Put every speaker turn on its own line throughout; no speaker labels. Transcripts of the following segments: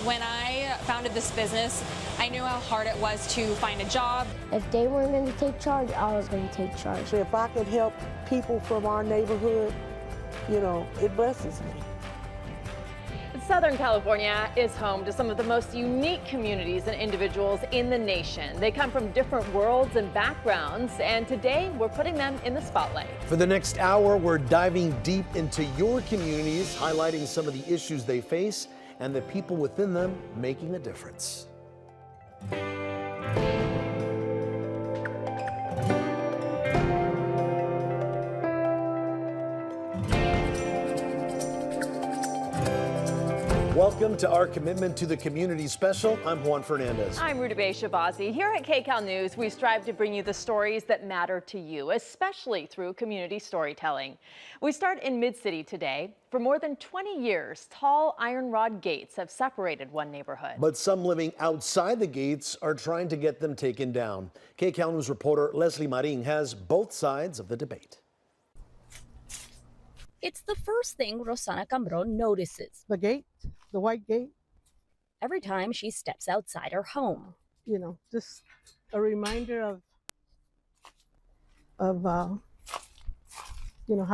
When I founded this business, I knew how hard it was to find a job.
If they weren't going to take charge, I was going to take charge.
If I could help people from our neighborhood, it blesses me.
Southern California is home to some of the most unique communities and individuals in the nation. They come from different worlds and backgrounds, and today we're putting them in the spotlight.
For the next hour, we're diving deep into your communities, highlighting some of the issues they face and the people within them making a difference. Welcome to our Commitment to the Community special. I'm Juan Fernandez.
I'm Rutabaga Shabazzi. Here at KCAL News, we strive to bring you the stories that matter to you, especially through community storytelling. We start in Mid-City today. For more than 20 years, tall iron rod gates have separated one neighborhood.
But some living outside the gates are trying to get them taken down. KCAL News reporter Leslie Marin has both sides of the debate.
It's the first thing Rosana Cambron notices.
The gate, the white gate.
Every time she steps outside her home.
Just a reminder of how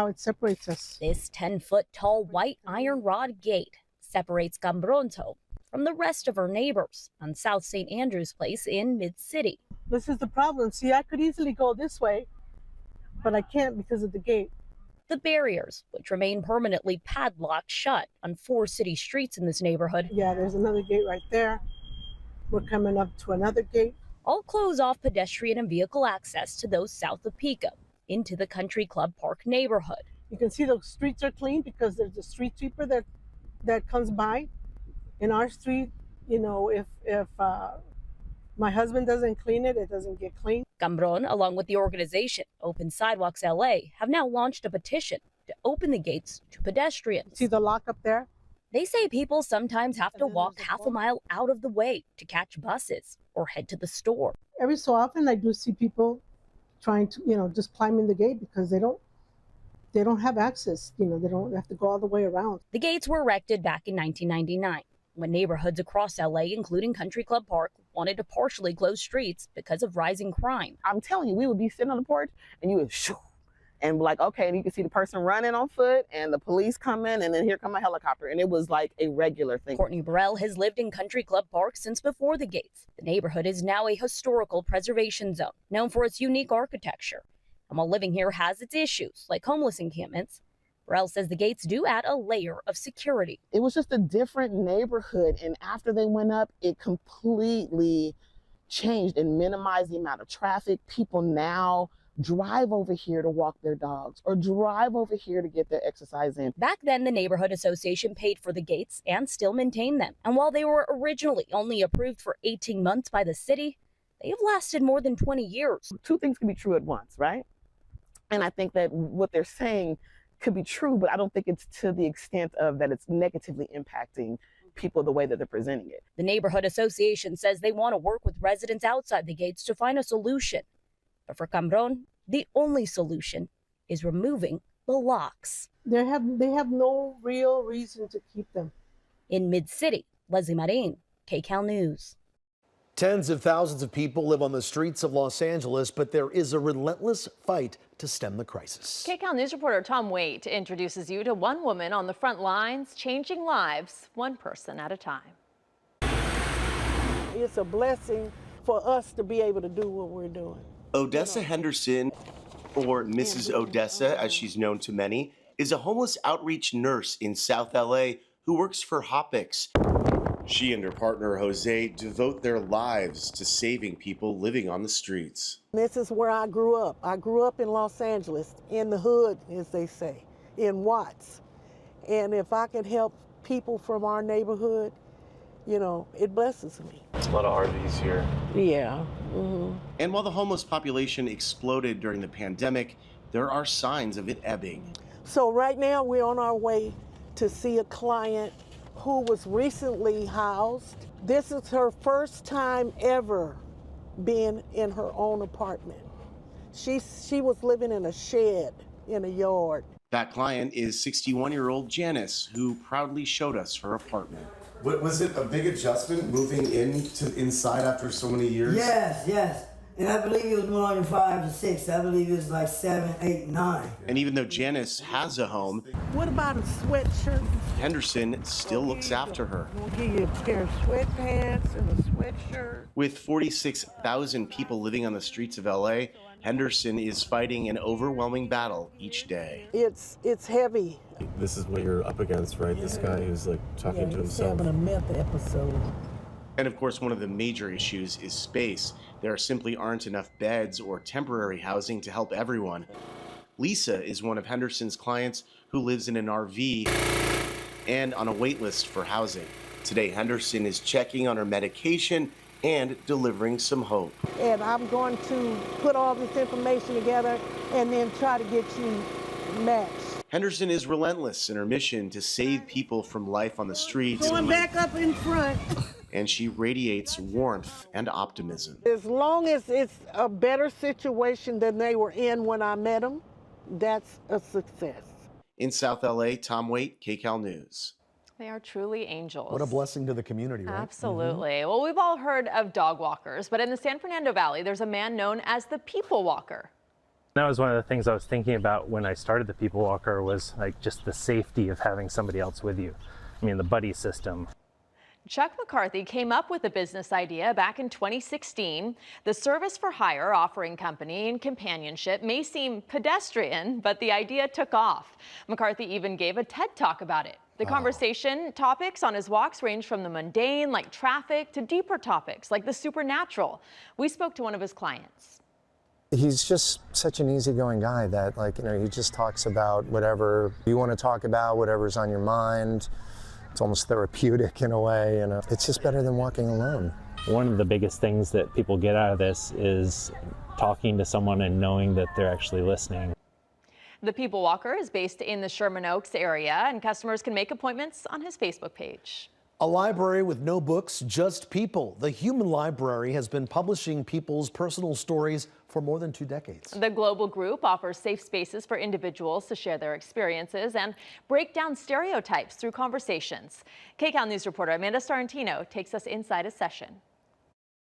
it separates us.
This 10-foot tall white iron rod gate separates Cambron's home from the rest of her neighbors on South St. Andrews Place in Mid-City.
This is the problem. See, I could easily go this way, but I can't because of the gate.
The barriers, which remain permanently padlocked shut on 4 city streets in this neighborhood.
Yeah, there's another gate right there. We're coming up to another gate.
All close off pedestrian and vehicle access to those south of Pico into the Country Club Park neighborhood.
You can see the streets are clean because there's a street sweeper that comes by. In our street, if my husband doesn't clean it, it doesn't get clean.
Cambron, along with the organization Open Sidewalks LA, have now launched a petition to open the gates to pedestrians.
See the lock up there?
They say people sometimes have to walk half a mile out of the way to catch buses or head to the store.
Every so often I do see people trying to, just climbing the gate because they don't have access. They have to go all the way around.
The gates were erected back in 1999 when neighborhoods across LA, including Country Club Park, wanted to partially close streets because of rising crime.
I'm telling you, we would be sitting on the porch and you would shoo, and be like, okay, and you can see the person running on foot and the police come in and then here come a helicopter. And it was like a regular thing.
Courtney Burrell has lived in Country Club Park since before the gates. The neighborhood is now a historical preservation zone, known for its unique architecture. And while living here has its issues, like homeless encampments, Burrell says the gates do add a layer of security.
It was just a different neighborhood, and after they went up, it completely changed and minimized the amount of traffic. People now drive over here to walk their dogs or drive over here to get their exercise in.
Back then, the neighborhood association paid for the gates and still maintained them. And while they were originally only approved for 18 months by the city, they have lasted more than 20 years.
Two things can be true at once, right? And I think that what they're saying could be true, but I don't think it's to the extent of that it's negatively impacting people the way that they're presenting it.
The neighborhood association says they want to work with residents outside the gates to find a solution. But for Cambron, the only solution is removing the locks.
They have no real reason to keep them.
In Mid-City, Leslie Marin, KCAL News.
Tens of thousands of people live on the streets of Los Angeles, but there is a relentless fight to stem the crisis.
KCAL News reporter Tom Waite introduces you to one woman on the front lines, changing lives one person at a time.
It's a blessing for us to be able to do what we're doing.
Odessa Henderson, or Mrs. Odessa as she's known to many, is a homeless outreach nurse in South LA who works for Hopix. She and her partner Jose devote their lives to saving people living on the streets.
This is where I grew up. I grew up in Los Angeles, in the hood, as they say, in Watts. And if I could help people from our neighborhood, it blesses me.
There's a lot of RVs here.
Yeah.
And while the homeless population exploded during the pandemic, there are signs of it ebbing.
So right now we're on our way to see a client who was recently housed. This is her first time ever being in her own apartment. She was living in a shed in a yard.
That client is 61-year-old Janice, who proudly showed us her apartment.
Was it a big adjustment moving inside after so many years?
Yes. And I believe it was more than 5 to 6. I believe it was like 7, 8, 9.
And even though Janice has a home,
What about a sweatshirt?
Henderson still looks after her.
We'll give you a pair of sweatpants and a sweatshirt.
With 46,000 people living on the streets of LA, Henderson is fighting an overwhelming battle each day.
It's heavy.
This is what you're up against, right? This guy who's like talking to himself.
Having a meth episode.
And of course, one of the major issues is space. There simply aren't enough beds or temporary housing to help everyone. Lisa is one of Henderson's clients who lives in an RV and on a wait list for housing. Today, Henderson is checking on her medication and delivering some hope.
And I'm going to put all this information together and then try to get you matched.
Henderson is relentless in her mission to save people from life on the streets.
Going back up in front.
And she radiates warmth and optimism.
As long as it's a better situation than they were in when I met them, that's a success.
In South LA, Tom Waite, KCAL News.
They are truly angels.
What a blessing to the community, right?
Absolutely. Well, we've all heard of dog walkers, but in the San Fernando Valley, there's a man known as the people walker.
That was one of the things I was thinking about when I started the people walker, was like just the safety of having somebody else with you. I mean, the buddy system.
Chuck McCarthy came up with a business idea back in 2016. The service for hire offering company and companionship may seem pedestrian, but the idea took off. McCarthy even gave a TED Talk about it. The conversation topics on his walks range from the mundane, like traffic, to deeper topics like the supernatural. We spoke to one of his clients.
He's just such an easygoing guy that, like, you know, he just talks about whatever you want to talk about, whatever's on your mind. It's almost therapeutic in a way, and it's just better than walking alone.
One of the biggest things that people get out of this is talking to someone and knowing that they're actually listening.
The People Walker is based in the Sherman Oaks area, and customers can make appointments on his Facebook page.
A library with no books, just people. The Human Library has been publishing people's personal stories for more than 2 decades.
The global group offers safe spaces for individuals to share their experiences and break down stereotypes through conversations. KCAL News reporter Amanda Starantino takes us inside a session.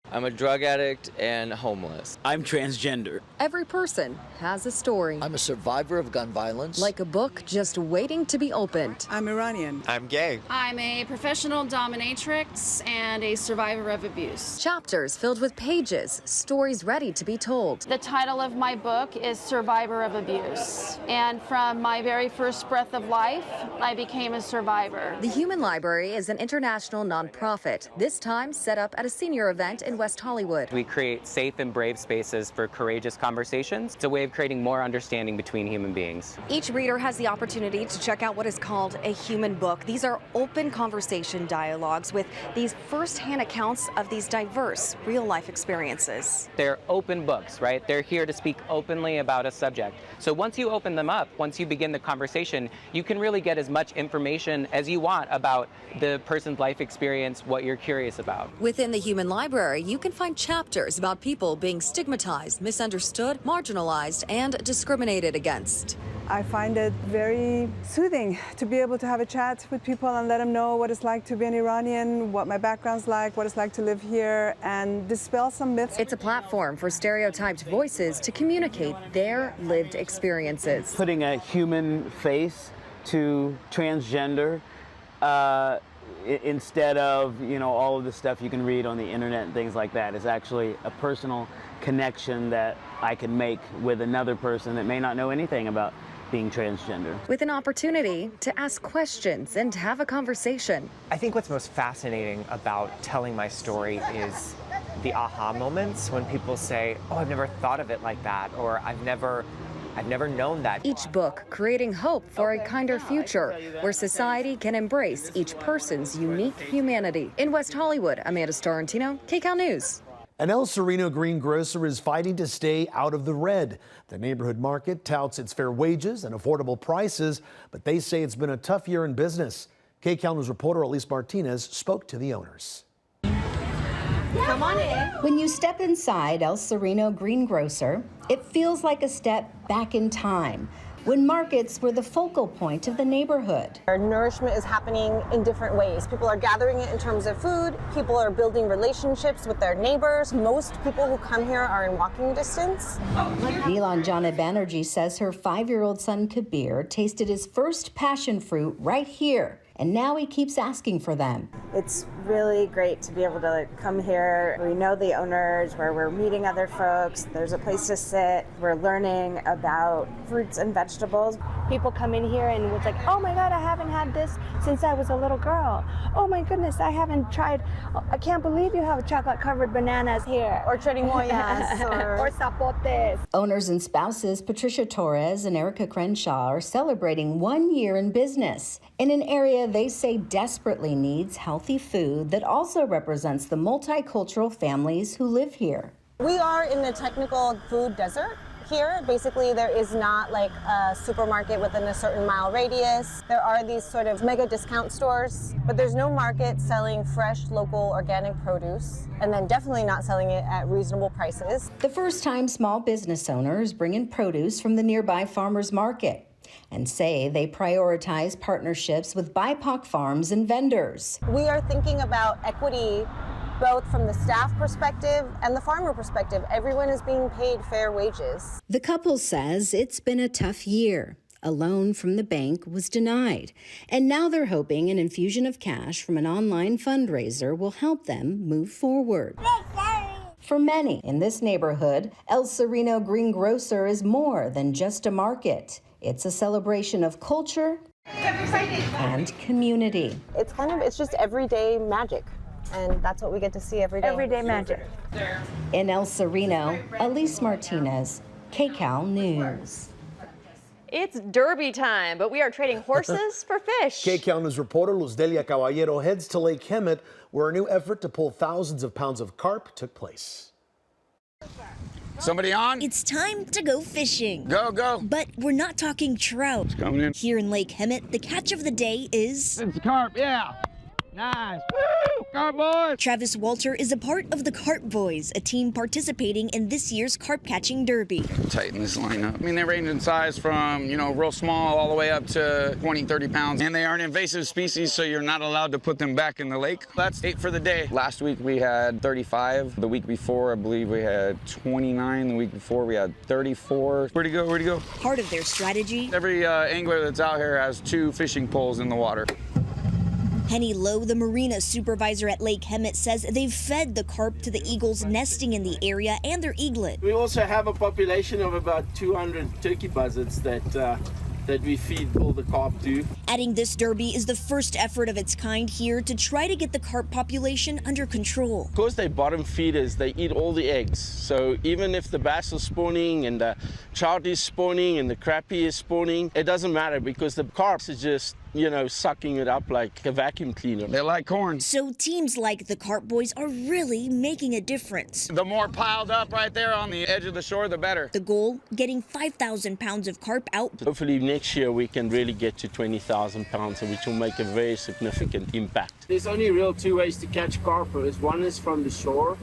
I'm a drug addict and homeless.
I'm transgender.
Every person has a story.
I'm a survivor of gun violence.
Like a book just waiting to be opened.
I'm Iranian.
I'm gay.
I'm a professional dominatrix and a survivor of abuse.
Chapters filled with pages, stories ready to be told.
The title of my book is Survivor of Abuse. And from my very first breath of life, I became a survivor.
The Human Library is an international nonprofit, this time set up at a senior event in West Hollywood.
We create safe and brave spaces for courageous conversations. It's a way of creating more understanding between human beings.
Each reader has the opportunity to check out what is called a human book. These are open conversation dialogues with these first-hand accounts of these diverse real-life experiences.
They're open books, right? They're here to speak openly about a subject. So once you open them up, once you begin the conversation, you can really get as much information as you want about the person's life experience, what you're curious about.
Within the Human Library, you can find chapters about people being stigmatized, misunderstood, marginalized, and discriminated against.
I find it very soothing to be able to have a chat with people and let them know what it's like to be an Iranian, what my background's like, what it's like to live here, and dispel some myths.
It's a platform for stereotyped voices to communicate their lived experiences.
Putting a human face to transgender instead of, you know, all of the stuff you can read on the internet and things like that, is actually a personal connection that I can make with another person that may not know anything about being transgender.
With an opportunity to ask questions and have a conversation.
I think what's most fascinating about telling my story is the aha moments when people say, oh, I've never thought of it like that, or I've never known that.
Each book creating hope for a kinder future where society can embrace each person's unique humanity. In West Hollywood, Amanda Starantino, KCAL News.
An El Sereno greengrocer is fighting to stay out of the red. The neighborhood market touts its fair wages and affordable prices, but they say it's been a tough year in business. KCAL News reporter Elise Martinez spoke to the owners.
Come on in. When you step inside El Sereno greengrocer, it feels like a step back in time. when markets were the focal point of the neighborhood.
Our nourishment is happening in different ways. People are gathering it in terms of food. People are building relationships with their neighbors. Most people who come here are in walking distance.
Nilanjana Banerjee says her 5-year-old son Kabir tasted his first passion fruit right here, and now he keeps asking for them.
It's really great to be able to come here. We know the owners, where we're meeting other folks. There's a place to sit. We're learning about fruits and vegetables.
People come in here and it's like, oh my God, I haven't had this since I was a little girl. Oh my goodness, I haven't tried. I can't believe you have chocolate-covered bananas here.
Or chirimoyas
or zapotes.
Owners and spouses Patricia Torres and Erica Crenshaw are celebrating 1 year in business in an area they say desperately needs healthy food that also represents the multicultural families who live here.
We are in the technical food desert. Here, basically, there is not like a supermarket within a certain mile radius. There are these sort of mega discount stores, but there's no market selling fresh, local, organic produce, and then definitely not selling it at reasonable prices.
The first time small business owners bring in produce from the nearby farmers market and say they prioritize partnerships with BIPOC farms and vendors.
We are thinking about equity both from the staff perspective and the farmer perspective. Everyone is being paid fair wages.
The couple says it's been a tough year. A loan from the bank was denied, and now they're hoping an infusion of cash from an online fundraiser will help them move forward. For many in this neighborhood, El Sereno Green Grocer is more than just a market. It's a celebration of culture and community.
It's just everyday magic. And that's what we get to see every day.
Everyday magic.
In El Sereno, Elise Martinez, KCAL News.
It's derby time, but we are trading horses for fish.
KCAL News reporter Luz Delia Caballero heads to Lake Hemet, where a new effort to pull thousands of pounds of carp took place.
Somebody on?
It's time to go fishing.
Go, go.
But we're not talking trout.
It's coming in.
Here in Lake Hemet, the catch of the day is...
It's carp, yeah. Nice. Woo! Carp boys!
Travis Walter is a part of the Carp Boys, a team participating in this year's carp catching derby.
Tighten this line up. I mean, they range in size from, real small all the way up to 20, 30 pounds. And they are an invasive species, so you're not allowed to put them back in the lake. That's 8 for the day. Last week we had 35. The week before, I believe we had 29. The week before we had 34. Where'd he go? Where'd he go?
Part of their strategy.
Every angler that's out here has 2 fishing poles in the water.
Henny Lowe, the marina supervisor at Lake Hemet, says they've fed the carp to the eagles nesting in the area and their eaglet.
We also have a population of about 200 turkey buzzards that we feed all the carp to.
Adding this derby is the first effort of its kind here to try to get the carp population under control.
Because they're bottom feeders, they eat all the eggs. So even if the bass is spawning and the trout is spawning and the crappie is spawning, it doesn't matter because the carp is just sucking it up like a vacuum cleaner.
They like corn.
So teams like the Carp Boys are really making a difference.
The more piled up right there on the edge of the shore, the better.
The goal, getting 5,000 pounds of carp out.
Hopefully next year we can really get to 20,000 pounds, which will make a very significant impact. There's only real 2 ways to catch carp. One is from the shore,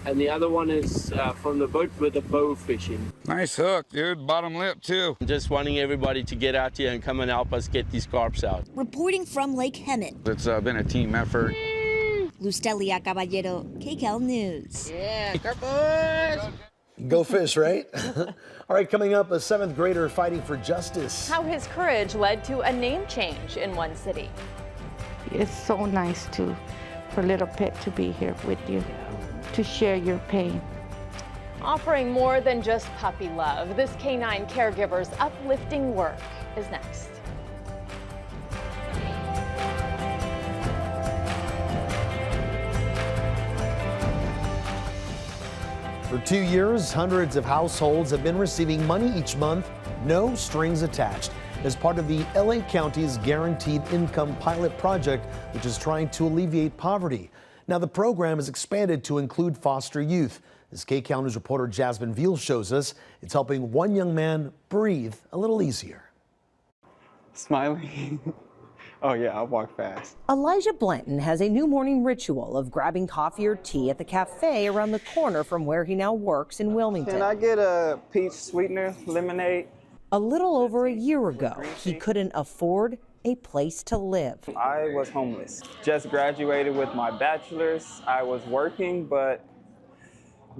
and the other one is from the boat with a bow fishing.
Nice hook, dude. Bottom lip, too.
Just wanting everybody to get out here and come and help us get these carps out.
Reporting from Lake Hemet.
It's been a team effort.
Luz Delia Caballero, KCAL News.
Yeah, carp boys!
Go fish, right? All right, coming up, a 7th grader fighting for justice.
How his courage led to a name change in one city.
It's so nice for little pet to be here with you, to share your pain.
Offering more than just puppy love, this canine caregiver's uplifting work is next.
For 2 years, hundreds of households have been receiving money each month, no strings attached, as part of the LA County's Guaranteed Income Pilot Project, which is trying to alleviate poverty. Now, the program is expanded to include foster youth. As KCAL News reporter Jasmine Veal shows us, it's helping one young man breathe a little easier.
Smiling. Oh yeah, I'll walk fast.
Elijah Blanton has a new morning ritual of grabbing coffee or tea at the cafe around the corner from where he now works in Wilmington.
Can I get a peach sweetener, lemonade?
A little over a year ago, he couldn't afford a place to live.
I was homeless. Just graduated with my bachelor's. I was working, but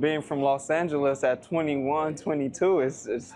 being from Los Angeles at 21, 22 is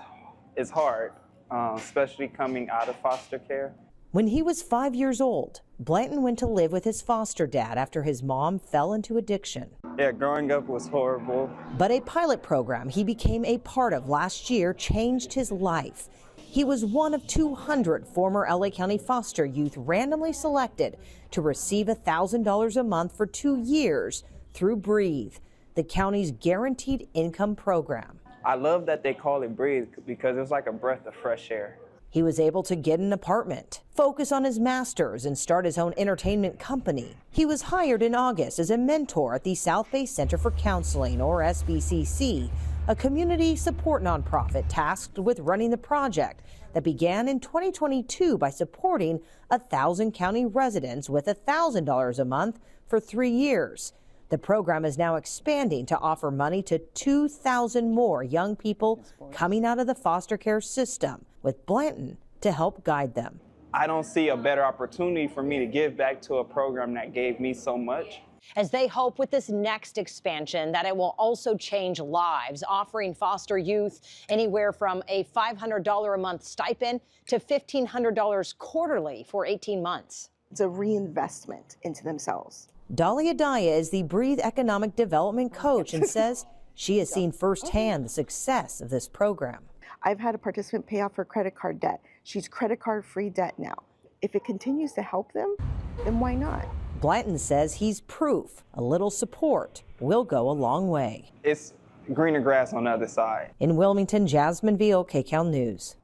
hard, especially coming out of foster care.
When he was 5 years old, Blanton went to live with his foster dad after his mom fell into addiction.
Yeah, growing up was horrible.
But a pilot program he became a part of last year changed his life. He was one of 200 former LA County foster youth randomly selected to receive $1,000 a month for 2 years through Breathe, the county's guaranteed income program.
I love that they call it Breathe because it's like a breath of fresh air.
He was able to get an apartment, focus on his master's, and start his own entertainment company. He was hired in August as a mentor at the South Bay Center for Counseling, or SBCC, a community support nonprofit tasked with running the project that began in 2022 by supporting 1,000 county residents with $1,000 a month for 3 years. The program is now expanding to offer money to 2,000 more young people coming out of the foster care system, with Blanton to help guide them.
I don't see a better opportunity for me to give back to a program that gave me so much.
As they hope with this next expansion that it will also change lives, offering foster youth anywhere from a $500 a month stipend to $1,500 quarterly for 18 months.
It's a reinvestment into themselves.
Dahlia Daya is the Breathe Economic Development Coach and says she has seen firsthand the success of this program.
I've had a participant pay off her credit card debt. She's credit card free debt now. If it continues to help them, then why not?
Blanton says he's proof a little support will go a long way.
It's greener grass on the other side.
In Wilmington, Jasmine Veal, KCAL News.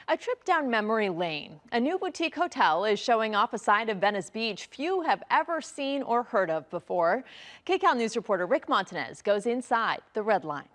A trip down memory lane. A new boutique hotel is showing off a side of Venice Beach few have ever seen or heard of before. KCAL News reporter Rick Montanez goes inside the Red Line.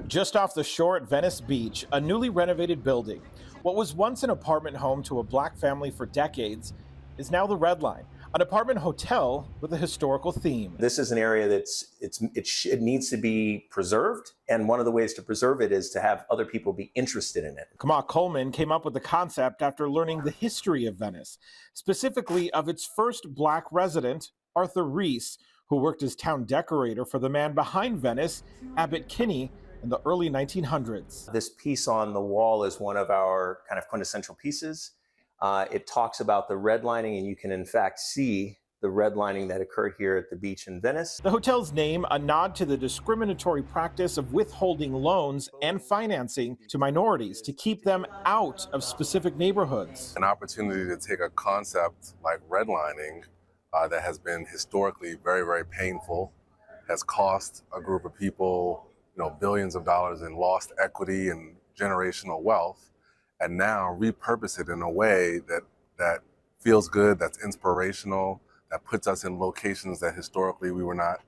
Just off the shore at Venice Beach, a newly renovated building. What was once an apartment home to a black family for decades is now the Red Line, an apartment hotel with a historical theme.
This is an area it needs to be preserved, and one of the ways to preserve it is to have other people be interested in it.
Kamal Coleman came up with the concept after learning the history of Venice, specifically of its first black resident, Arthur Reese, who worked as town decorator for the man behind Venice, Abbott Kinney, in the early 1900s.
This piece on the wall is one of our kind of quintessential pieces. It talks about the redlining, and you can in fact see the redlining that occurred here at the beach in Venice.
The hotel's name, a nod to the discriminatory practice of withholding loans and financing to minorities to keep them out of specific neighborhoods.
An opportunity to take a concept like redlining that has been historically very, very painful, has cost a group of people billions of dollars in lost equity and generational wealth, and now repurpose it in a way that feels good, that's inspirational, that puts us in locations that historically we were not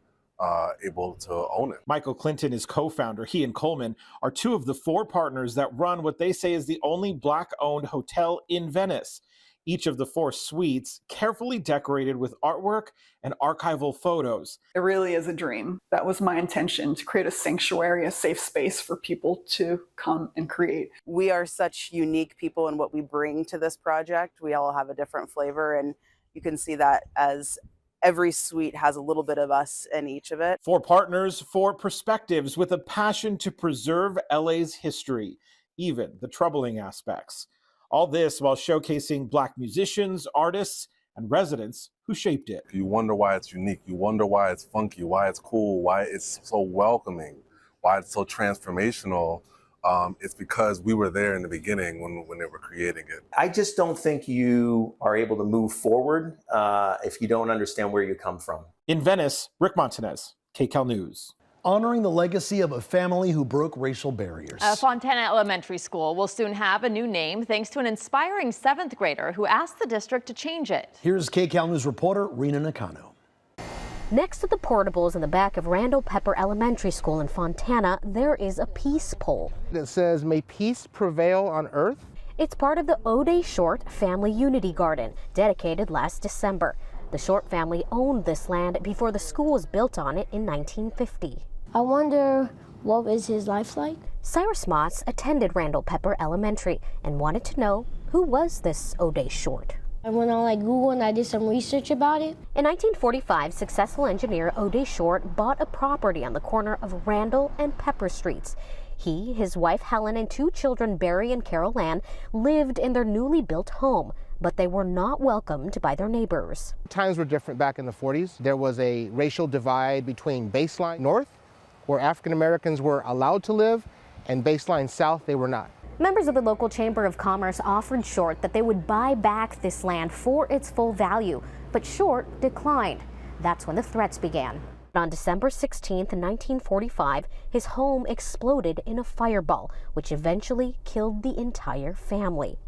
able to own it.
Michael Clinton is co-founder. He and Coleman are two of the 4 partners that run what they say is the only black-owned hotel in Venice. Each of the 4 suites carefully decorated with artwork and archival photos.
It really is a dream. That was my intention, to create a sanctuary, a safe space for people to come and create.
We are such unique people in what we bring to this project. We all have a different flavor, and you can see that as every suite has a little bit of us in each of it.
4 partners, 4 perspectives with a passion to preserve LA's history, even the troubling aspects. All this while showcasing black musicians, artists, and residents who shaped it.
You wonder why it's unique. You wonder why it's funky, why it's cool, why it's so welcoming, why it's so transformational. It's because we were there in the beginning when they were creating it.
I just don't think you are able to move forward if you don't understand where you come from.
In Venice, Rick Montanez, KCAL News.
Honoring the legacy of a family who broke racial barriers.
Fontana Elementary School will soon have a new name thanks to an inspiring 7th grader who asked the district to change it.
Here's KCAL News reporter Rena Nakano.
Next to the portables in the back of Randall Pepper Elementary School in Fontana, there is a peace pole.
It says, "May peace prevail on earth."
It's part of the O'Day Short Family Unity Garden, dedicated last December. The Short family owned this land before the school was built on it in 1950.
I wonder
what was his life like?
Cyrus Moss attended Randall Pepper Elementary and wanted to know who was this O'Day Short.
I went on Google and I did some research about it.
In 1945, successful engineer O'Day Short bought a property on the corner of Randall and Pepper Streets. He, his wife Helen, and 2 children, Barry and Carol Ann, lived in their newly built home, but they were not welcomed by their neighbors.
Times were different back in the 40s. There was a racial divide between Baseline North, where African Americans were allowed to live, and Baseline South, they were not.
Members of the local Chamber of Commerce offered Short that they would buy back this land for its full value, but Short declined. That's when the threats began. On December 16, 1945, his home exploded in a fireball, which eventually killed the entire family.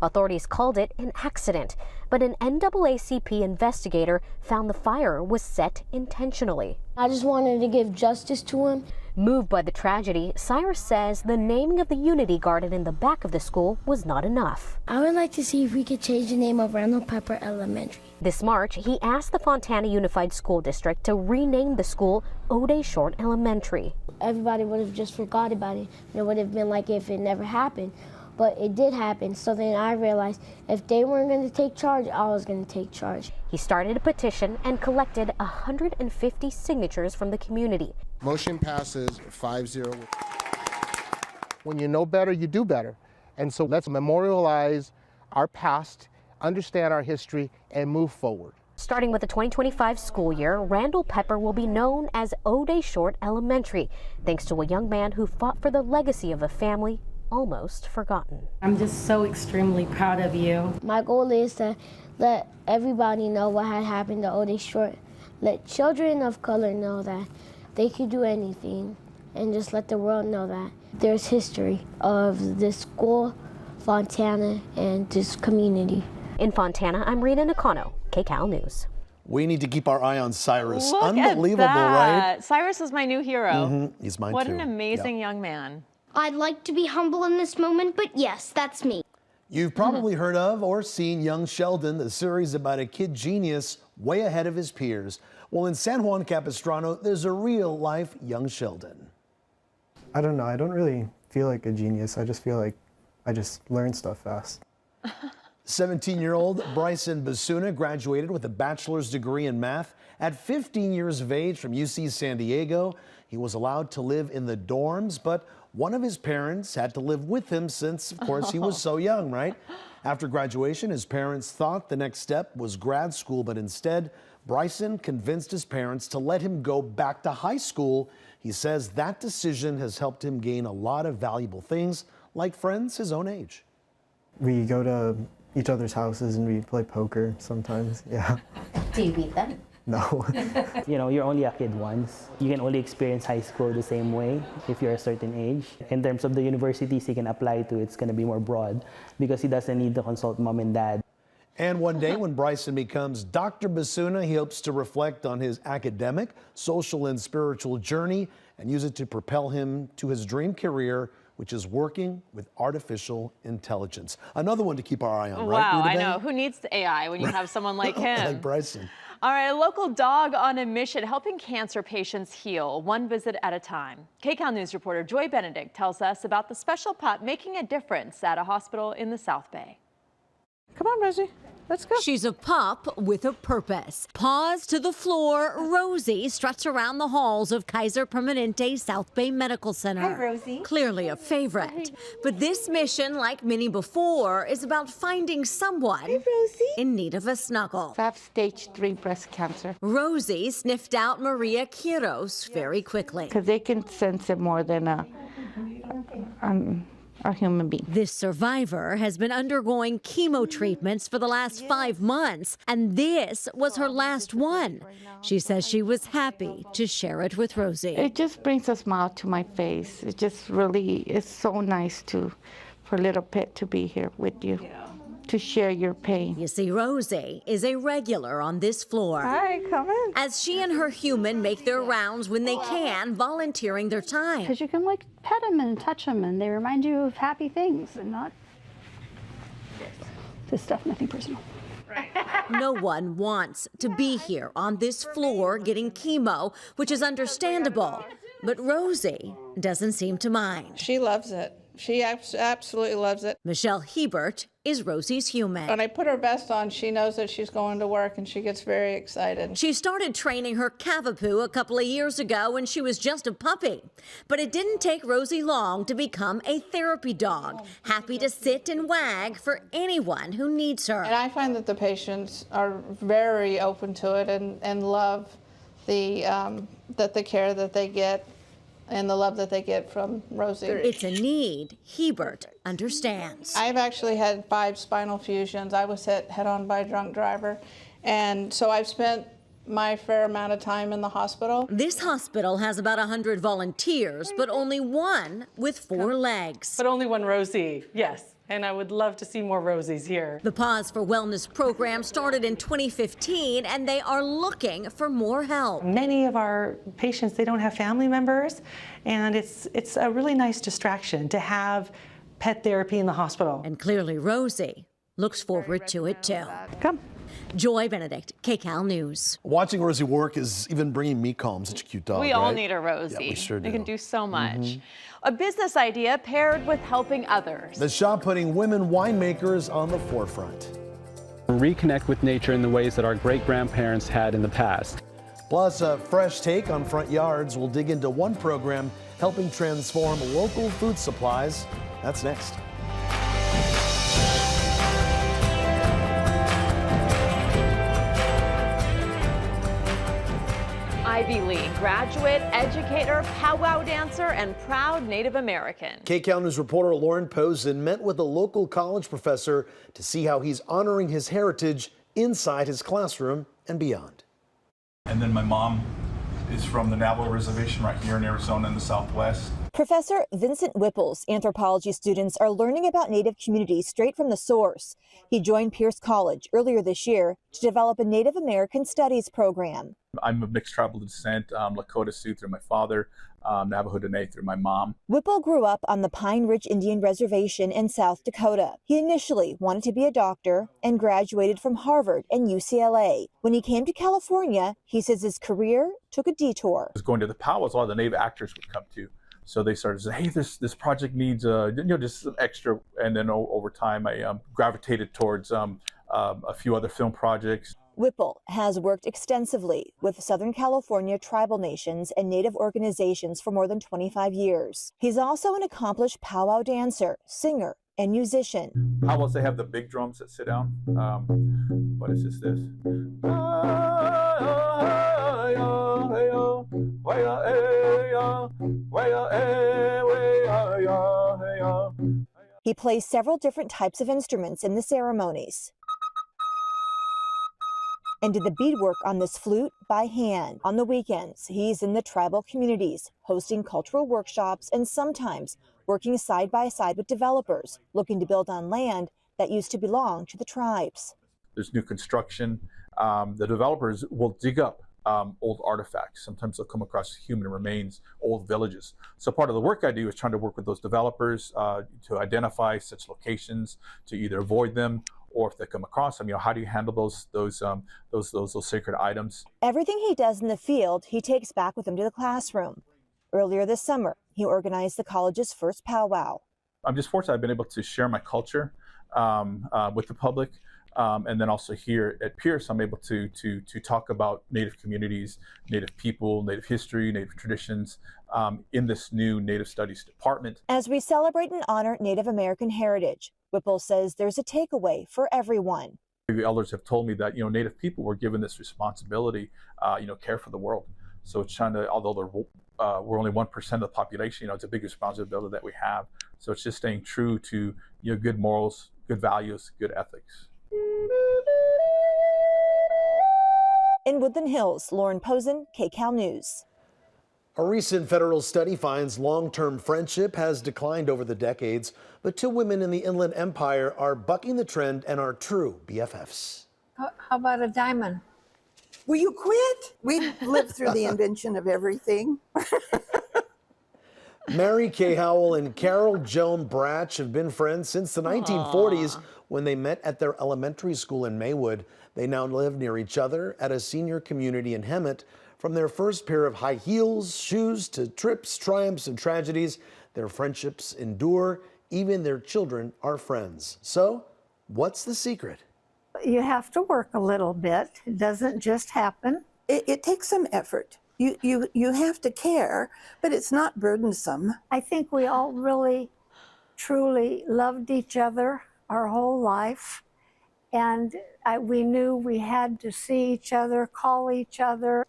Authorities called it an accident, but an NAACP investigator found the fire was set intentionally.
I just wanted to give justice to him.
Moved by the tragedy, Cyrus says the naming of the Unity Garden in the back of the school was not enough.
I would like to see if we could change the name of Randall Pepper Elementary.
This March, he asked the Fontana Unified School District to rename the school O'Day Short Elementary.
Everybody would have just forgot about it. It would have been like if it never happened. But it did happen, so then I realized if they weren't going to take charge, I was going to take charge.
He started a petition and collected 150 signatures from the community.
Motion passes 5-0. When you know better, you do better. And so let's memorialize our past, understand our history, and move forward.
Starting with the 2025 school year, Randall Pepper will be known as O'Day Short Elementary, thanks to a young man who fought for the legacy of a family almost forgotten.
I'm just so extremely proud of you. My goal is to let everybody know what had happened to O'Day Short. Let children of color know that they could do anything, and just let the world know that there's history of this school, Fontana, and this community.
In Fontana, I'm Rita Nakano, KCAL News.
We need to keep our eye on Cyrus.
Look
Unbelievable,
at that.
right?
Cyrus is my new hero.
He's mine
What
too.
an amazing
Yeah.
young man.
I'd like to be humble in this moment, but yes, that's me.
You've probably heard of or seen Young Sheldon, the series about a kid genius way ahead of his peers. Well, in San Juan Capistrano, there's a real-life Young Sheldon.
I don't know. I don't really feel like a genius. I just feel like I just learn stuff fast.
17-year-old Bryson Basuna graduated with a bachelor's degree in math. At 15 years of age from UC San Diego, he was allowed to live in the dorms, but one of his parents had to live with him since, of course, he was so young, right? After graduation, his parents thought the next step was grad school, but instead, Bryson convinced his parents to let him go back to high school. He says that decision has helped him gain a lot of valuable things, like friends his own age.
We go to each other's houses and we play poker sometimes, yeah.
Do you beat them?
No.
You know, you're only a kid once. You can only experience high school the same way if you're a certain age. In terms of the universities he can apply to, it's going to be more broad because he doesn't need to consult mom and dad.
And one day when Bryson becomes Dr. Basuna, he hopes to reflect on his academic, social, and spiritual journey and use it to propel him to his dream career, which is working with artificial intelligence. Another one to keep our eye on, right?
Wow,
Rita
I
Bay?
know. Who needs the AI when you have someone like him?
Like Bryson.
All right, a local dog on a mission helping cancer patients heal, one visit at a time. KCAL News reporter Joy Benedict tells us about the special pup making a difference at a hospital in the South Bay.
Come on, Rosie. Let's go.
She's a pup with a purpose. Paws to the floor, Rosie struts around the halls of Kaiser Permanente South Bay Medical Center.
Hi, Rosie.
Clearly a favorite. But this mission, like many before, is about finding someone in need of a snuggle.
I have stage 3 breast cancer.
Rosie sniffed out Maria Quiros very quickly.
Because they can sense it more than a human being.
This survivor has been undergoing chemo treatments for the last 5 months, and this was her last one. She says she was happy to share it with Rosie.
It just brings a smile to my face. It just really is so nice for a little pet to be here with you. To share your pain.
You see, Rosie is a regular on this floor.
Hi, come in.
As she and her human make their rounds when they can, volunteering their time.
Because you can pet them and touch them, and they remind you of happy things and not this stuff, nothing personal.
No one wants to be here on this floor getting chemo, which is understandable. But Rosie doesn't seem to mind.
She loves it. She absolutely loves it.
Michelle Hebert is Rosie's human.
When I put her vest on, she knows that she's going to work and she gets very excited.
She started training her Cavapoo a couple of years ago when she was just a puppy. But it didn't take Rosie long to become a therapy dog, happy to sit and wag for anyone who needs her.
And I find that the patients are very open to it and love the care that they get and the love that they get from Rosie.
It's a need Hebert understands.
I've actually had 5 spinal fusions. I was hit head-on by a drunk driver, and so I've spent my fair amount of time in the hospital.
This hospital has about 100 volunteers, but only one with 4 legs.
But only one Rosie, yes. And I would love to see more Rosies here.
The Pause for Wellness program started in 2015, and they are looking for more help.
Many of our patients, they don't have family members, and it's a really nice distraction to have pet therapy in the hospital.
And clearly Rosie looks forward to it too.
Come.
Joy Benedict, KCAL News.
Watching Rosie work is even bringing me calm. Such a cute dog.
We all
right?
need a Rosie.
Yeah, we sure do.
They can do so much. A business idea paired with helping others.
The shop putting women winemakers on the forefront.
Reconnect with nature in the ways that our great-grandparents had in the past.
Plus, a fresh take on front yards. We'll dig into one program helping transform local food supplies. That's next.
Ivy League graduate, educator, powwow dancer, and proud Native American.
KCAL News reporter Lauren Posen met with a local college professor to see how he's honoring his heritage inside his classroom and beyond.
And then my mom is from the Navajo Reservation right here in Arizona in the Southwest.
Professor Vincent Whipple's anthropology students are learning about Native communities straight from the source. He joined Pierce College earlier this year to develop a Native American Studies program.
I'm of mixed tribal descent, Lakota Sioux through my father, Navajo Dene through my mom.
Whipple grew up on the Pine Ridge Indian Reservation in South Dakota. He initially wanted to be a doctor and graduated from Harvard and UCLA. When he came to California, he says his career took a detour.
I was going to the powwows, a lot of the Native actors would come to. So they started to say, hey, this project needs just some extra. And then over time, I gravitated towards a few other film projects.
Whipple has worked extensively with Southern California tribal nations and Native organizations for more than 25 years. He's also an accomplished powwow dancer, singer, and musician.
Powwows, they have the big drums that sit down, but it's just this.
He plays several different types of instruments in the ceremonies and did the beadwork on this flute by hand. On the weekends, he's in the tribal communities, hosting cultural workshops and sometimes working side by side with developers looking to build on land that used to belong to the tribes.
There's new construction. The developers will dig up old artifacts. Sometimes they'll come across human remains, old villages. So part of the work I do is trying to work with those developers to identify such locations, to either avoid them, or if they come across them, how do you handle those sacred items?
Everything he does in the field, he takes back with him to the classroom. Earlier this summer, he organized the college's first powwow.
I'm just fortunate I've been able to share my culture with the public. And then also here at Pierce, I'm able to talk about Native communities, Native people, Native history, Native traditions in this new Native Studies department.
As we celebrate and honor Native American heritage, Whipple says there's a takeaway for everyone.
The elders have told me that Native people were given this responsibility, care for the world. So it's trying to, although we're only 1% of the population, it's a big responsibility that we have. So it's just staying true to good morals, good values, good ethics.
In Woodland Hills, Lauren Posen, KCAL News.
A recent federal study finds long-term friendship has declined over the decades, but 2 women in the Inland Empire are bucking the trend and are true BFFs.
How about a diamond?
Will you quit? We lived through the invention of everything.
Mary Kay Howell and Carol Joan Bratch have been friends since the 1940s when they met at their elementary school in Maywood. They now live near each other at a senior community in Hemet. From their first pair of high heels, shoes, to trips, triumphs, and tragedies, their friendships endure. Even their children are friends. So, what's the secret?
You have to work a little bit. It doesn't just happen.
It takes some effort. You have to care, but it's not burdensome.
I think we all really, truly loved each other our whole life. And we knew we had to see each other, call each other.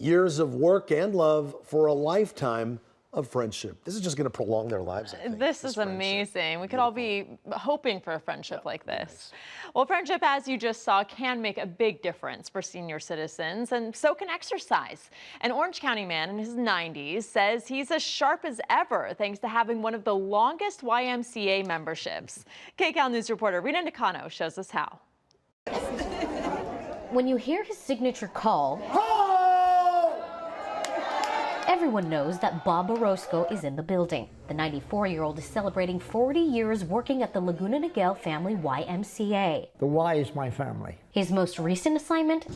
Years of work and love for a lifetime of friendship. This is just going to prolong their lives, I think.
This is amazing. We could all be hoping for a friendship like this. Well, friendship, as you just saw, can make a big difference for senior citizens, and so can exercise. An Orange County man in his 90s says he's as sharp as ever thanks to having one of the longest YMCA memberships. KCAL News reporter Rena Nakano shows us how.
When you hear his signature call, everyone knows that Bob Orozco is in the building. The 94-year-old is celebrating 40 years working at the Laguna Niguel Family YMCA.
The Y is my family.
His most recent assignment?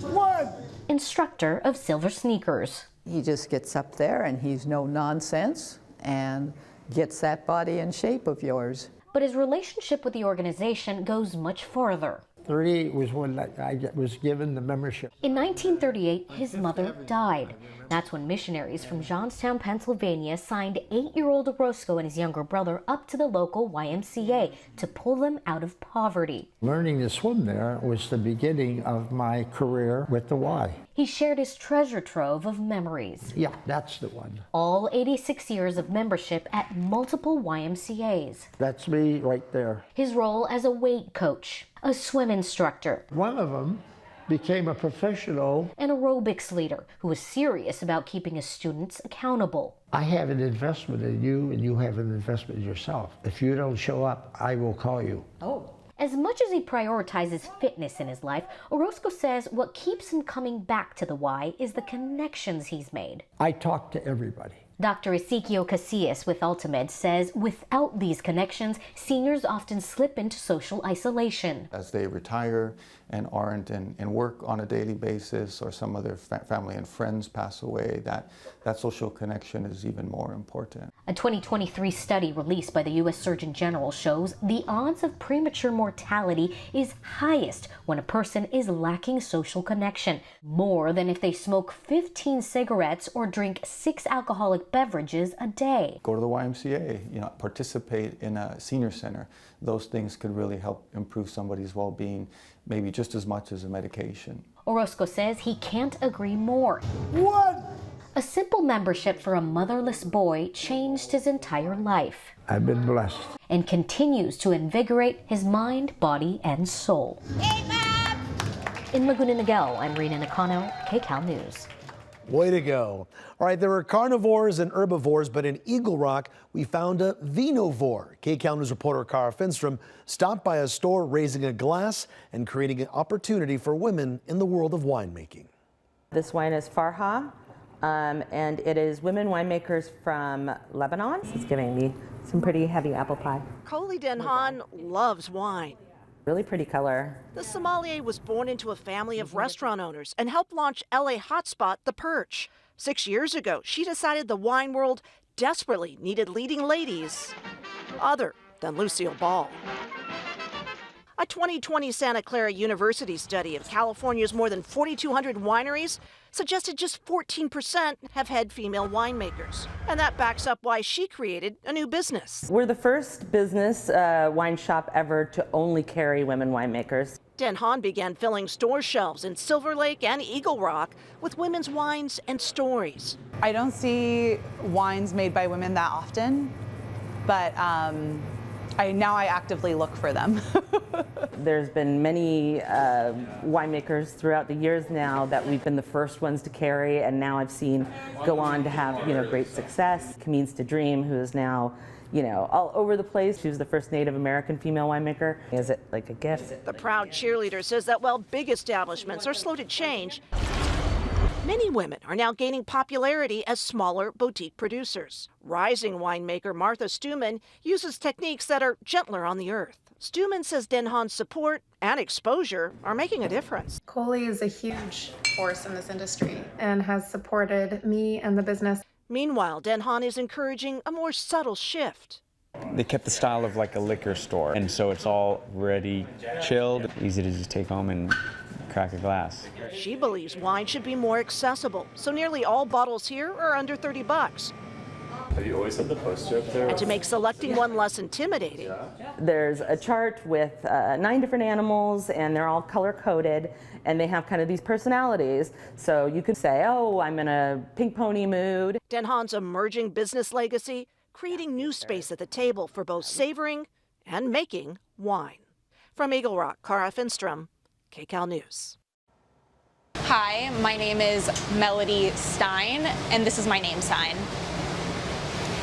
Instructor of silver sneakers.
He just gets up there and he's no nonsense and gets that body and shape of yours.
But his relationship with the organization goes much farther.
38 was when I was given the membership.
In 1938, his mother died. That's when missionaries from Johnstown, Pennsylvania signed 8-year-old Orozco and his younger brother up to the local YMCA to pull them out of poverty.
Learning to swim there was the beginning of my career with the Y.
He shared his treasure trove of memories.
Yeah, that's the one.
All 86 years of membership at multiple YMCAs.
That's me right there.
His role as a weight coach, a swim instructor.
One of them became a professional.
An aerobics leader who was serious about keeping his students accountable.
I have an investment in you and you have an investment in yourself. If you don't show up, I will call you.
Oh. As much as he prioritizes fitness in his life, Orozco says what keeps him coming back to the Y is the connections he's made.
I talk to everybody.
Dr. Ezequiel Casillas with Handmade says without these connections, seniors often slip into social isolation.
As they retire and aren't in work on a daily basis, or some of their family and friends pass away, that social connection is even more important.
A 2023 study released by the U.S. Surgeon General shows the odds of premature mortality is highest when a person is lacking social connection, more than if they smoke 15 cigarettes or drink 6 alcoholic beverages a day.
Go to the YMCA, participate in a senior center. Those things could really help improve somebody's well-being, maybe just as much as a medication.
Orozco says he can't agree more.
What?
A simple membership for a motherless boy changed his entire life.
I've been blessed.
And continues to invigorate his mind, body, and soul. Amen. In Laguna Niguel, I'm Rena Nakano, KCAL News.
Way to go. All right, there are carnivores and herbivores, but in Eagle Rock, we found a vinovore. KCAL News reporter Cara Finstrom stopped by a store raising a glass and creating an opportunity for women in the world of winemaking.
This wine is Farha, and it is women winemakers from Lebanon. It's giving me some pretty heavy apple pie.
Kohli Denhan loves wine.
Really pretty color.
The sommelier was born into a family of restaurant owners and helped launch LA hotspot The Perch. 6 years ago, she decided the wine world desperately needed leading ladies other than Lucille Ball. A 2020 Santa Clara University study of California's more than 4,200 wineries suggested just 14% have had female winemakers. And that backs up why she created a new business.
We're the first business wine shop ever to only carry women winemakers.
Denhan began filling store shelves in Silver Lake and Eagle Rock with women's wines and stories.
I don't see wines made by women that often, but now I actively look for them.
There's been many winemakers throughout the years now that we've been the first ones to carry, and now I've seen go on to have great success. Camines to Dream, who is now all over the place. She was the first Native American female winemaker. Is it like a gift?
The proud cheerleader says that while big establishments are slow to change, many women are now gaining popularity as smaller boutique producers. Rising winemaker Martha Stuman uses techniques that are gentler on the earth. Stuman says Denhan's support and exposure are making a difference.
Kohli is a huge
force in this industry and has supported me and the business.
Meanwhile, Den Han is encouraging a more subtle shift.
They kept the style of like a liquor store, and so it's all ready, chilled, easy to just take home and crack a glass.
She believes wine should be more accessible, so nearly all bottles here are under $30.
Have you always had the poster up there?
And to make selecting one less intimidating,
There's a chart with 9 different animals, and they're all color-coded, and they have kind of these personalities. So you could say, oh, I'm in a pink pony mood.
Den Han's emerging business legacy, creating new space at the table for both savoring and making wine. From Eagle Rock, Cara Finstrom, KCAL News.
Hi, my name is Melody Stein, and this is my name sign.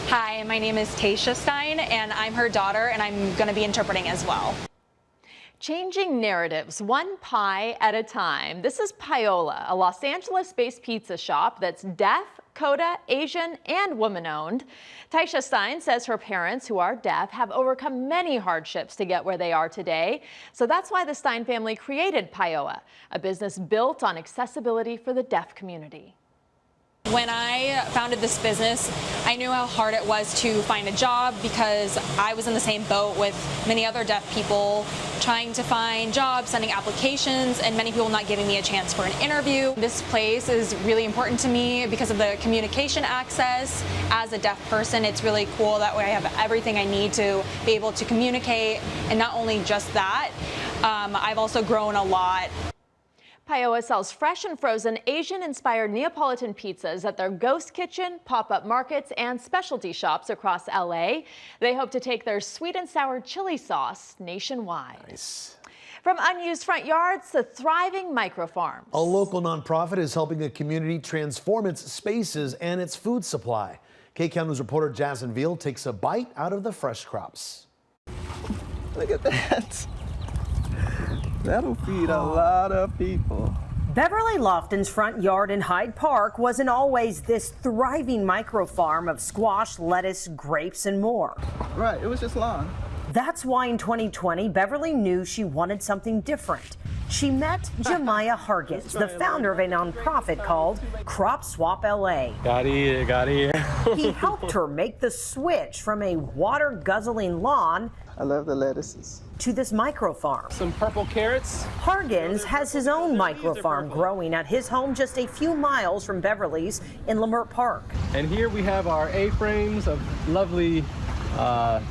Hi, my name is Tasha Stein, and I'm her daughter, and I'm going to be interpreting as well.
Changing narratives, one pie at a time. This is Paola, a Los Angeles-based pizza shop that's deaf, Coda, Asian, and woman-owned. Taisha Stein says her parents, who are deaf, have overcome many hardships to get where they are today. So that's why the Stein family created Paola, a business built on accessibility for the deaf community.
When I founded this business, I knew how hard it was to find a job because I was in the same boat with many other deaf people trying to find jobs, sending applications, and many people not giving me a chance for an interview. This place is really important to me because of the communication access. As a deaf person, it's really cool. That way I have everything I need to be able to communicate, and not only just that, I've also grown a lot.
Paola sells fresh and frozen Asian-inspired Neapolitan pizzas at their ghost kitchen, pop-up markets, and specialty shops across LA. They hope to take their sweet and sour chili sauce nationwide.
Nice.
From unused front yards to thriving microfarms.
A local nonprofit is helping a community transform its spaces and its food supply. KCAL News reporter Jasmine Veal takes a bite out of the fresh crops.
Look at that. That'll feed a lot of people.
Beverly Lofton's front yard in Hyde Park wasn't always this thriving microfarm of squash, lettuce, grapes, and more.
Right, it was just lawn.
That's why in 2020, Beverly knew she wanted something different. She met Jemiah Hargans, the founder of a nonprofit called Crop Swap LA.
Gotta eat it, gotta eat it.
He helped her make the switch from a water-guzzling lawn,
I love the lettuces,
to this microfarm.
Some purple carrots.
Hargans has his own microfarm growing at his home just a few miles from Beverly's in Leimert Park.
And here we have our A-frames of lovely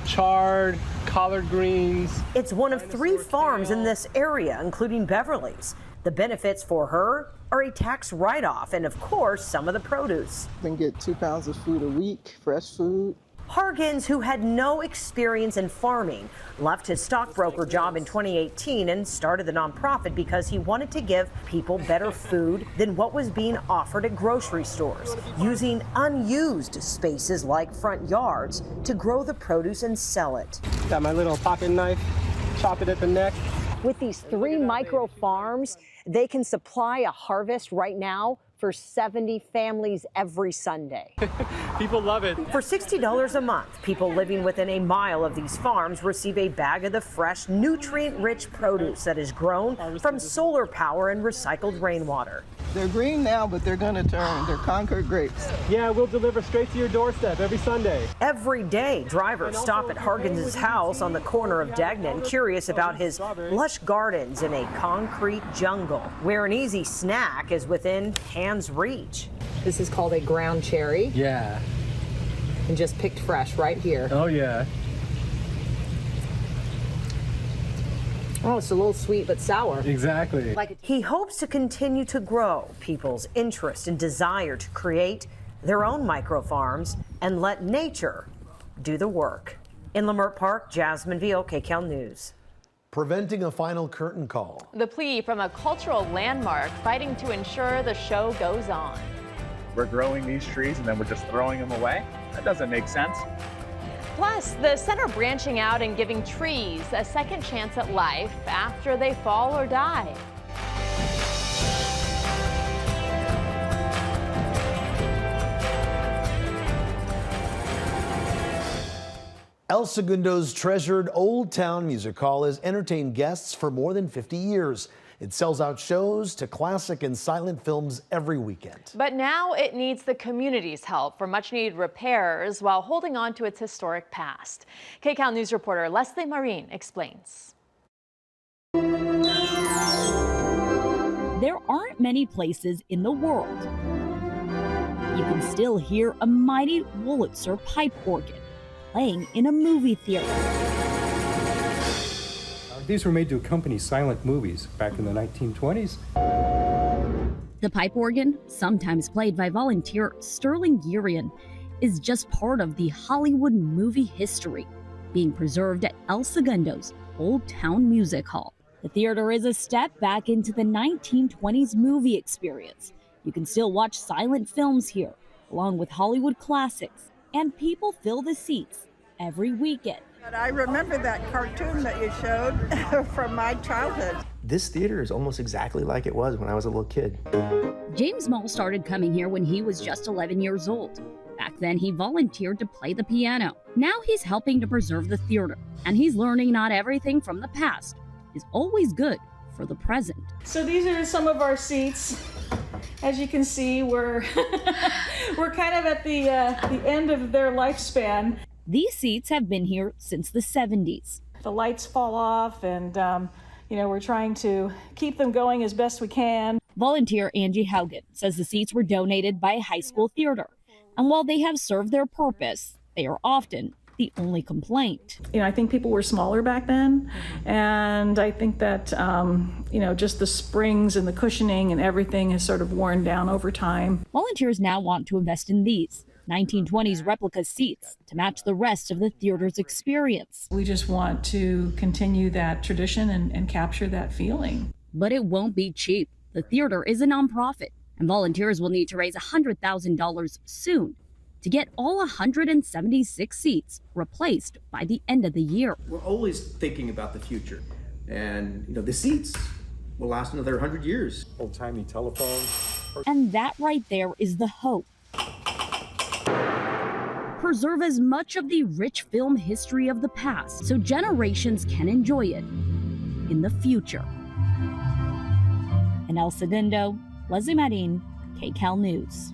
chard, collard greens.
It's one of 3 farms in this area, including Beverly's. The benefits for her are a tax write-off and, of course, some of the produce.
Then get 2 pounds of food a week, fresh food.
Hargans, who had no experience in farming, left his stockbroker job in 2018 and started the nonprofit because he wanted to give people better food than what was being offered at grocery stores, using unused spaces like front yards to grow the produce and sell it.
Got my little pocket knife, chop it at the neck.
With these 3 micro farms, they can supply a harvest right now for 70 families every Sunday.
People love it.
For $60 a month, people living within a mile of these farms receive a bag of the fresh, nutrient-rich produce that is grown from solar power and recycled rainwater.
They're green now, but they're gonna turn. They're Concord grapes.
Yeah, we'll deliver straight to your doorstep every Sunday.
Every day, drivers stop at Hargans' house on the corner of Degnan, curious about his lush gardens in a concrete jungle, where an easy snack is within hand's reach. This is called a ground cherry.
Yeah.
And just picked fresh right here.
Oh, yeah.
Oh, it's a little sweet but sour.
Exactly.
He hopes to continue to grow people's interest and desire to create their own microfarms and let nature do the work. In Leimert Park, Jasmine Veal, KCAL News.
Preventing a final curtain call.
The plea from a cultural landmark fighting to ensure the show goes on.
We're growing these trees and then we're just throwing them away? That doesn't make sense.
Plus, the center branching out and giving trees a second chance at life after they fall or die.
El Segundo's treasured Old Town Music Hall has entertained guests for more than 50 years. It sells out shows to classic and silent films every weekend.
But now it needs the community's help for much-needed repairs while holding on to its historic past. KCAL News reporter Leslie Marine explains.
There aren't many places in the world you can still hear a mighty Wurlitzer pipe organ playing in a movie theater.
These were made to accompany silent movies back in the 1920s.
The pipe organ, sometimes played by volunteer Sterling Gurian, is just part of the Hollywood movie history, being preserved at El Segundo's Old Town Music Hall. The theater is a step back into the 1920s movie experience. You can still watch silent films here, along with Hollywood classics, and people fill the seats every weekend.
I remember that cartoon that you showed from my childhood.
This theater is almost exactly like it was when I was a little kid.
James Mull started coming here when he was just 11 years old. Back then, he volunteered to play the piano. Now he's helping to preserve the theater, and he's learning not everything from the past is always good for the present.
So these are some of our seats. As you can see, we're kind of at the end of their lifespan.
These seats have been here since the 70s.
The lights fall off, and we're trying to keep them going as best we can.
Volunteer Angie Haugen says the seats were donated by a high school theater, and while they have served their purpose, they are often the only complaint.
I think people were smaller back then, and I think that just the springs and the cushioning and everything has sort of worn down over time.
Volunteers now want to invest in these 1920s replica seats to match the rest of the theater's experience.
We just want to continue that tradition and capture that feeling.
But it won't be cheap. The theater is a nonprofit, and volunteers will need to raise $100,000 soon to get all 176 seats replaced by the end of the year.
We're always thinking about the future, and the seats will last another 100 years.
Old-timey telephones.
And that right there is the hope. Preserve as much of the rich film history of the past so generations can enjoy it in the future. In El Segundo, Leslie Marin, KCAL News.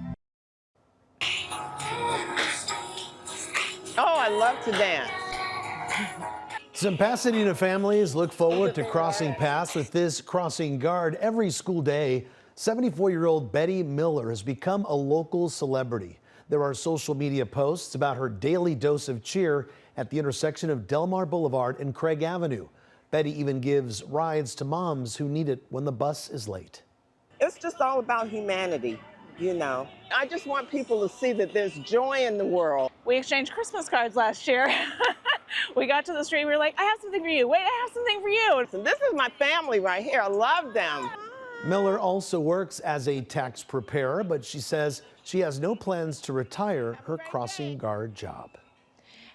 Oh, I love to dance.
Some Pasadena families look forward to crossing paths with this crossing guard every school day. 74-year-old Betty Miller has become a local celebrity. There are social media posts about her daily dose of cheer at the intersection of Delmar Boulevard and Craig Avenue. Betty even gives rides to moms who need it when the bus is late.
It's just all about humanity. I just want people to see that there's joy in the world.
We exchanged Christmas cards last year. We got to the street, we were like, I have something for you. Wait, I have something for you.
And this is my family right here. I love them.
Miller also works as a tax preparer, but she says she has no plans to retire her crossing guard job.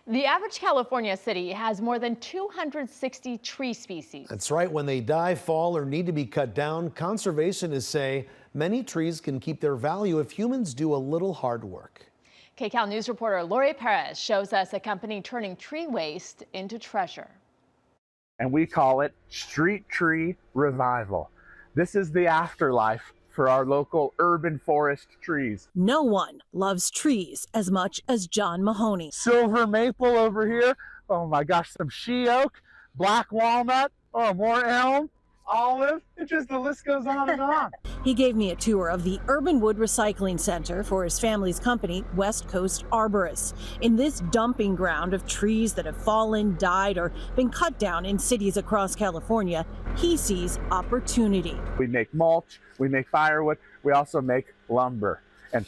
The average California city has more than 260 tree species.
That's right. When they die, fall, or need to be cut down, conservationists say many trees can keep their value if humans do a little hard work.
KCAL News reporter Lori Perez shows us a company turning tree waste into treasure.
And we call it Street Tree Revival. This is the afterlife for our local urban forest trees.
No one loves trees as much as John Mahoney.
Silver maple over here. Oh my gosh, some she oak, black walnut, oh, more elm, olive. The list goes on and on.
He gave me a tour of the Urban Wood Recycling Center for his family's company, West Coast Arborists. In this dumping ground of trees that have fallen, died, or been cut down in cities across California, he sees opportunity.
We make mulch, we make firewood, we also make lumber. And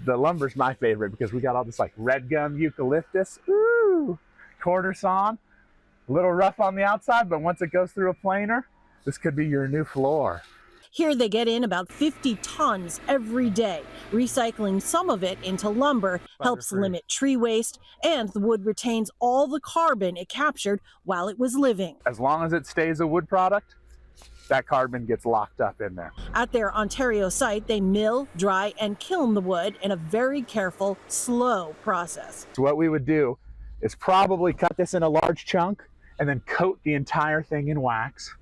the lumber's my favorite because we got all this like red gum eucalyptus, ooh, quarter sawn, a little rough on the outside, but once it goes through a planer, this could be your new floor.
Here they get in about 50 tons every day. Recycling some of it into lumber helps limit tree waste, and the wood retains all the carbon it captured while it was living.
As long as it stays a wood product, that carbon gets locked up in there.
At their Ontario site, they mill, dry, and kiln the wood in a very careful, slow process.
So what we would do is probably cut this in a large chunk and then coat the entire thing in wax.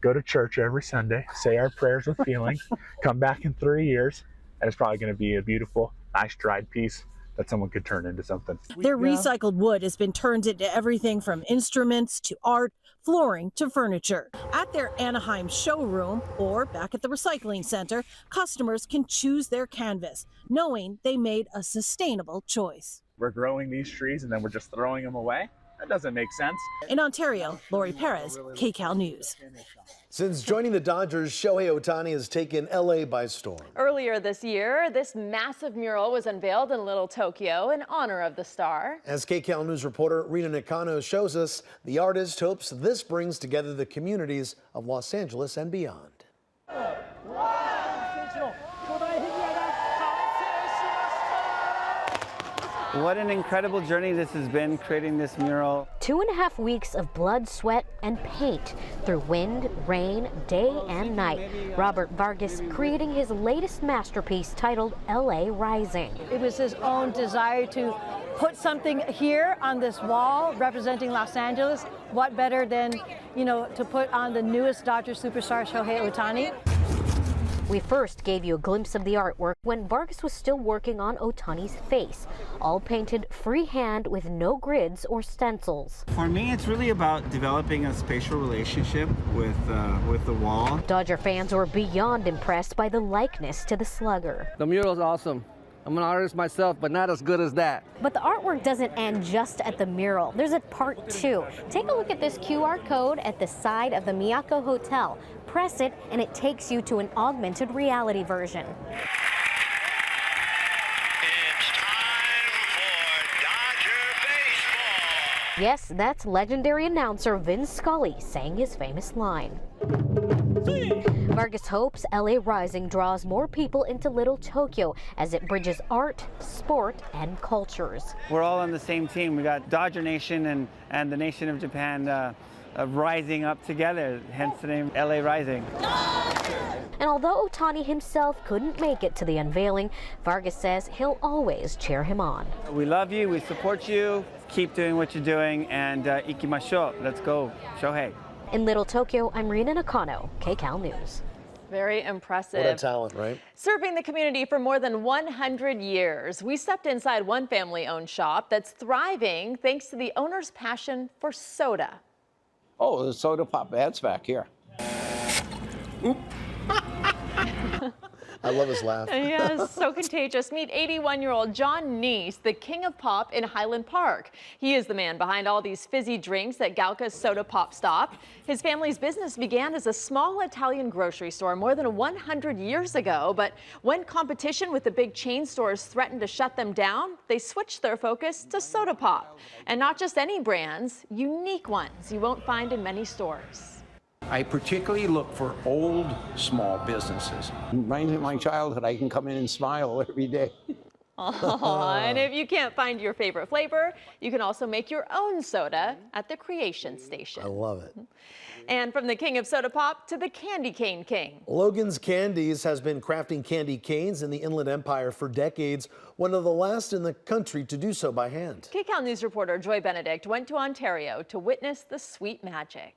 go to church every Sunday, say our prayers with feeling, come back in 3 years, and it's probably going to be a beautiful, nice dried piece that someone could turn into something.
Their recycled wood has been turned into everything from instruments to art, flooring to furniture. At their Anaheim showroom or back at the recycling center, customers can choose their canvas, knowing they made a sustainable choice.
We're growing these trees and then we're just throwing them away? That doesn't make sense.
In Ontario, Lori Perez, KCAL News.
Since joining the Dodgers, Shohei Ohtani has taken LA by storm.
Earlier this year, this massive mural was unveiled in Little Tokyo in honor of the star.
As KCAL News reporter Rina Nakano shows us, the artist hopes this brings together the communities of Los Angeles and beyond.
What an incredible journey this has been, creating this mural.
2.5 weeks of blood, sweat, and paint through wind, rain, day, and night. Robert Vargas creating his latest masterpiece titled LA Rising.
It was his own desire to put something here on this wall representing Los Angeles. What better than, to put on the newest Dodger superstar, Shohei Ohtani.
We first gave you a glimpse of the artwork when Vargas was still working on Ohtani's face, all painted freehand with no grids or stencils.
For me, it's really about developing a spatial relationship with the wall.
Dodger fans were beyond impressed by the likeness to the slugger.
The mural's awesome. I'm an artist myself, but not as good as that.
But the artwork doesn't end just at the mural. There's a part 2. Take a look at this QR code at the side of the Miyako Hotel. Press it, and it takes you to an augmented reality version. Yes, that's legendary announcer Vin Scully saying his famous line. Vargas hopes LA Rising draws more people into Little Tokyo as it bridges art, sport, and cultures.
We're all on the same team. We got Dodger Nation and the nation of Japan rising up together, hence the name LA Rising.
And although Ohtani himself couldn't make it to the unveiling, Vargas says he'll always cheer him on.
We love you, we support you, keep doing what you're doing, and ikimashou, let's go, Shohei.
In Little Tokyo, I'm Rina Nakano, KCAL News.
Very impressive.
What a talent, right?
Serving the community for more than 100 years, we stepped inside one family-owned shop that's thriving thanks to the owner's passion for soda.
Oh, the soda pop ad's back here.
Oop. I love his laugh.
Yes, so contagious. Meet 81-year-old John Neese, the king of pop in Highland Park. He is the man behind all these fizzy drinks at Galca's Soda Pop Stop. His family's business began as a small Italian grocery store more than 100 years ago, but when competition with the big chain stores threatened to shut them down, they switched their focus to soda pop. And not just any brands, unique ones you won't find in many stores.
I particularly look for old, small businesses. Reminds me of my childhood. I can come in and smile every day.
And if you can't find your favorite flavor, you can also make your own soda at the Creation Station.
I love it.
And from the king of soda pop to the candy cane king.
Logan's Candies has been crafting candy canes in the Inland Empire for decades, one of the last in the country to do so by hand.
KCAL News reporter Joy Benedict went to Ontario to witness the sweet magic.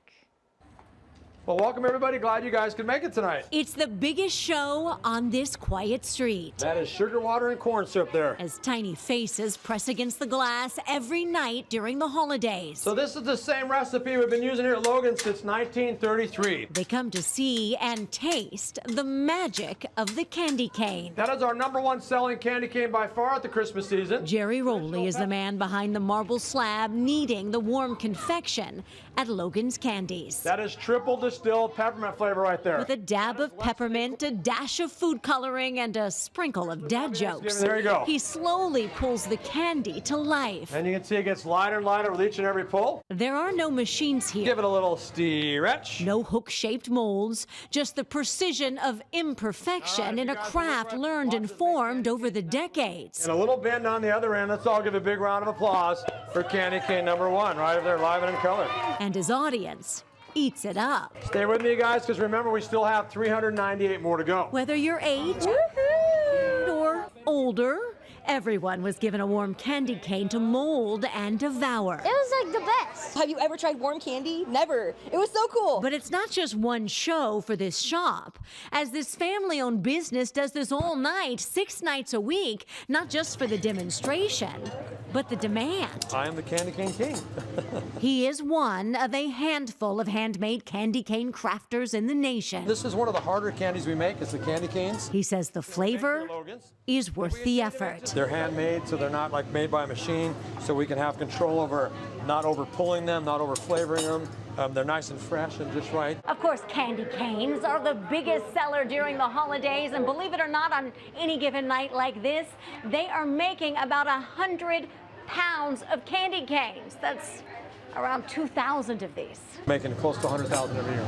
Well, welcome everybody. Glad you guys could make it tonight.
It's the biggest show on this quiet street.
That is sugar water and corn syrup there.
As tiny faces press against the glass every night during the holidays.
So this is the same recipe we've been using here at Logan since 1933.
They come to see and taste the magic of the candy cane.
That is our #1 selling candy cane by far at the Christmas season.
Jerry Rowley is the man behind the marble slab kneading the warm confection at Logan's Candies.
That is triple distilled peppermint flavor right there.
With a dab of peppermint, a dash of food coloring, and a sprinkle of dad jokes.
There you go.
He slowly pulls the candy to life.
And you can see it gets lighter and lighter with each and every pull.
There are no machines here.
Give it a little stretch.
No hook-shaped molds, just the precision of imperfection in a craft learned and formed over the decades.
And a little bend on the other end. Let's all give a big round of applause for candy cane #1, right over there, live and in color.
And his audience eats it up.
Stay with me, guys, because remember, we still have 398 more to go.
Whether you're 8 or older, Everyone was given a warm candy cane to mold and devour.
It was like the best. Have you ever tried warm candy? Never. It was so cool.
But it's not just one show for this shop, as this family-owned business does this all night, 6 nights a week, not just for the demonstration, but the demand.
I am the candy cane king.
He is one of a handful of handmade candy cane crafters in the nation.
This is one of the harder candies we make, is the candy canes.
He says the flavor is worth the effort.
They're handmade, so they're not like made by a machine, so we can have control over not over pulling them, not over flavoring them. They're nice and fresh and just right.
Of course, candy canes are the biggest seller during the holidays, and believe it or not, on any given night like this, they are making about 100 pounds of candy canes. That's around 2,000 of these.
Making close to 100,000 every year.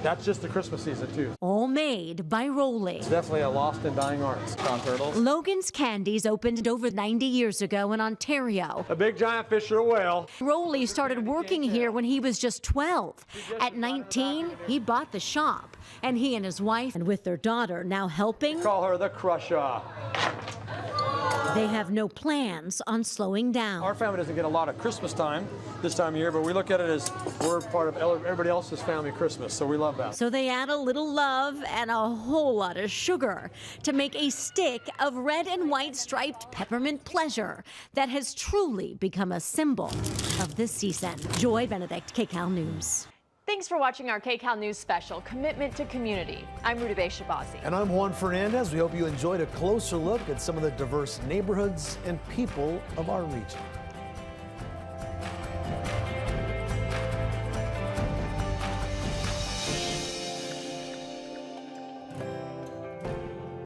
That's just the Christmas season, too.
All made by Rolly.
It's definitely a lost and dying art. Crown turtles.
Logan's Candies opened over 90 years ago in Ontario.
A big giant fish or a whale.
Rolly started working here when he was just 12. At 19, he bought the shop, and he and his wife, and with their daughter now helping,
call her the Crusher.
They have no plans on slowing down.
Our family doesn't get a lot of Christmas time this time of year, but we look at it as we're part of everybody else's family Christmas, so we love that.
So they add a little love and a whole lot of sugar to make a stick of red and white striped peppermint pleasure that has truly become a symbol of this season. Joy Benedict, KCAL News.
Thanks for watching our KCAL News special, Commitment to Community. I'm Rutabaga Shabazi.
And I'm Juan Fernandez. We hope you enjoyed a closer look at some of the diverse neighborhoods and people of our region.